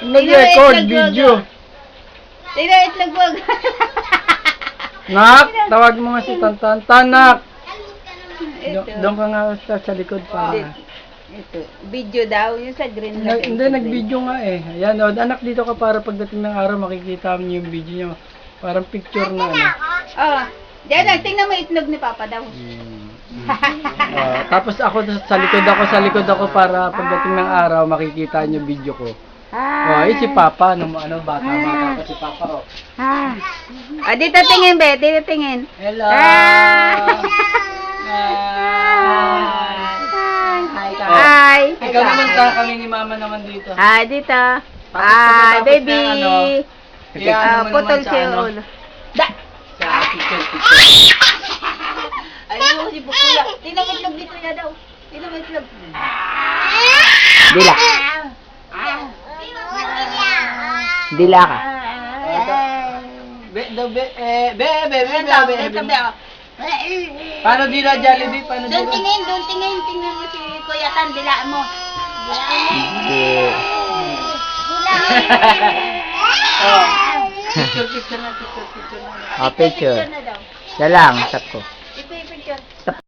Nag-record video. Tingnan itlog wag. Nak, tawag mo nga si Tantan. Tanak! Ito. Doon ka nga sa likod para. Ito. Video daw. Yung sa green na. Hindi, nag-video nga eh. Ayan, o, anak dito ka para pagdating ng araw makikita mo yung video niya. Parang picture na ano. Oh. Diyan, tingnan mo itlog ni Papa daw. Tapos ako sa likod ako para pagdating ng araw makikita niyo video ko. Oh, si Papa, bata pa si Papa, oh. Dito tingin, be. Dito tingin. Hello! Hi. Ikaw naman kami ni Mama naman dito. Hi, dito. Hi, baby. Kaya Putol siya yung ulo. Sa picture. Ano mo si Bukuya? Tingnan mo itlog dito niya daw. Tingnan mo itlog. Dila. Dila ka. Paano dila Jollibee? Paano Doon dila? tingin. Tingnan mo si Kuya Tan, dilaan mo. Picture na. Picture. Na daw. Dalang, tap ko. Ito yung picture.